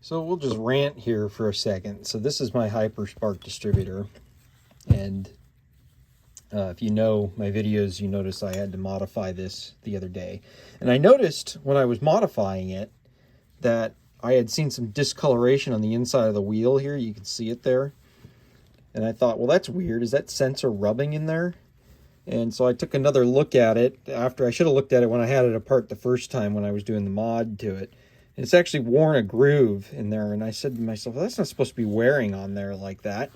So we'll just rant here for a second. So this is my Hyperspark distributor, and if you know my videos, you notice I had to modify this the other day. And I noticed when I was modifying it that I had seen some discoloration on the inside of the wheel here. You can see it there. And I thought, well, that's weird. Is that sensor rubbing in there? And so I took another look at it after I should have looked at it when I had it apart the first time when I was doing the mod to it. And it's actually worn a groove in there. And I said to myself, well, that's not supposed to be wearing on there like that.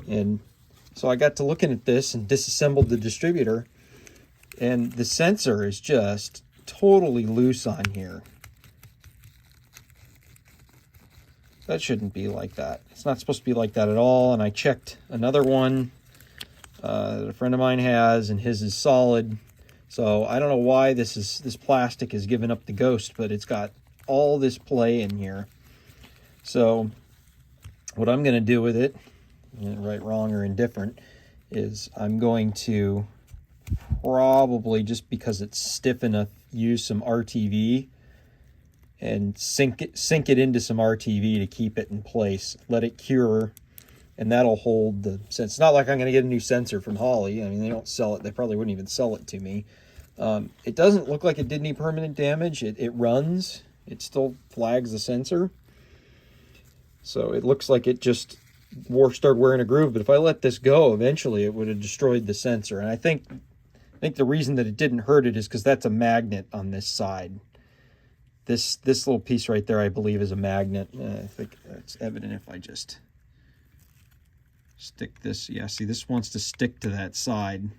And so I got to looking at this and disassembled the distributor. And the sensor is just totally loose on here. That shouldn't be like that. It's not supposed to be like that at all. And I checked another one that a friend of mine has, and his is solid. So I don't know why this plastic is giving up the ghost, but it's got all this play in here. So what I'm going to do with it, right, wrong, or indifferent, is I'm going to probably, just because it's stiff enough, use some RTV and sink it into some RTV to keep it in place. Let it cure, and that'll hold the sensor. It's not like I'm going to get a new sensor from Holley. I mean, they don't sell it. They probably wouldn't even sell it to me. It doesn't look like it did any permanent damage. It runs. It still flags the sensor. So it looks like it just started wearing a groove. But if I let this go, eventually it would have destroyed the sensor. And I think the reason that it didn't hurt it is because that's a magnet on this side. This little piece right there, I believe, is a magnet. I think it's evident if I just stick this. Yeah, see, this wants to stick to that side.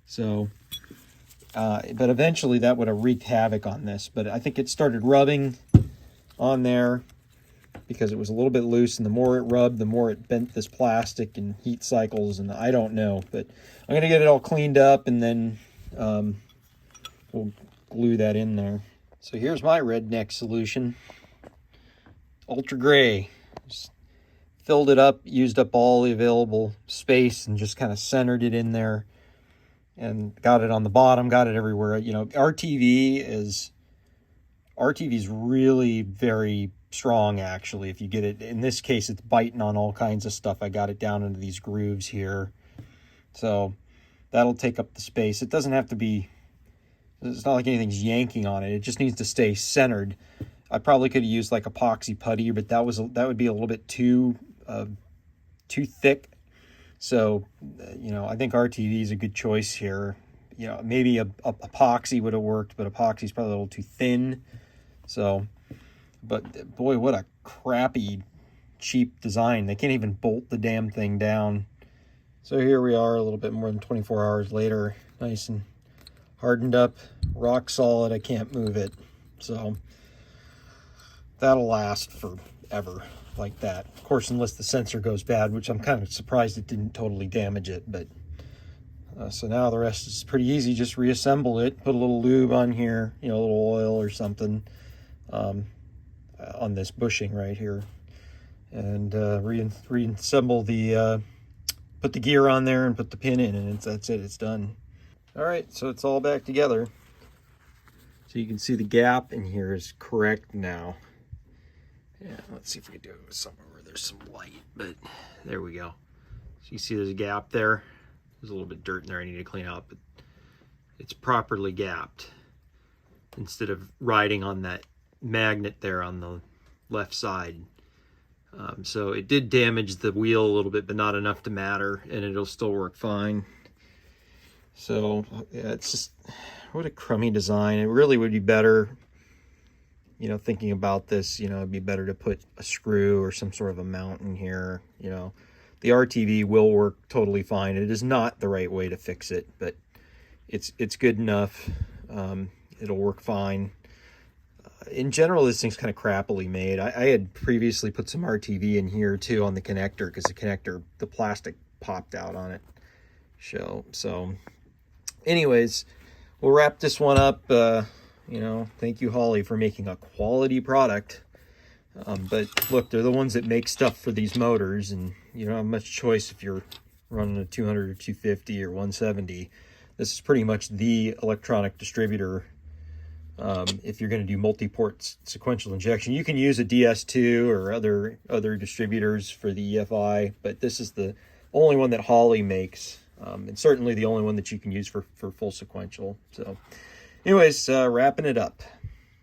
So, but eventually that would have wreaked havoc on this. But I think it started rubbing on there because it was a little bit loose. And the more it rubbed, the more it bent this plastic and heat cycles. And I don't know. But I'm going to get it all cleaned up, and then we'll glue that in there. So here's my redneck solution. Ultra gray. Just filled it up, used up all the available space, and just kind of centered it in there. And got it on the bottom, got it everywhere. You know, RTV is really very strong, actually. If you get it, in this case, it's biting on all kinds of stuff. I got it down into these grooves here. So that'll take up the space. It doesn't have to be, it's not like anything's yanking on it. It just needs to stay centered. I probably could have used like epoxy putty, but that would be a little bit too thick. So, you know, I think RTV is a good choice here. You know, maybe a epoxy would have worked, but epoxy is probably a little too thin. So, but boy, what a crappy, cheap design. They can't even bolt the damn thing down. So here we are a little bit more than 24 hours later. Nice and hardened up, rock solid. I can't move it. So that'll last forever like that. Of course, unless the sensor goes bad, which I'm kind of surprised it didn't totally damage it. But so now the rest is pretty easy. Just reassemble it, put a little lube on here, you know, a little oil or something on this bushing right here, and reassemble the, put the gear on there and put the pin in, and that's it, it's done. All right, so it's all back together. So you can see the gap in here is correct now. Yeah, let's see if we can do it with somewhere where there's some light, but there we go. So you see there's a gap there. There's a little bit of dirt in there I need to clean out, but it's properly gapped instead of riding on that magnet there on the left side. So it did damage the wheel a little bit, but not enough to matter, and it'll still work fine. So yeah, it's just, what a crummy design. It really would be better, you know, thinking about this, you know, it'd be better to put a screw or some sort of a mount in here. You know, the RTV will work totally fine. It is not the right way to fix it, but it's good enough. It'll work fine. In general, this thing's kind of crappily made. I had previously put some RTV in here too on the connector, because the plastic popped out on it. So anyways, we'll wrap this one up. You know, thank you, Holley, for making a quality product. But look, they're the ones that make stuff for these motors, and you don't have much choice if you're running a 200 or 250 or 170. This is pretty much the electronic distributor if you're going to do multi-port sequential injection. You can use a DS2 or other distributors for the EFI, but this is the only one that Holley makes, and certainly the only one that you can use for full sequential. So anyways, wrapping it up.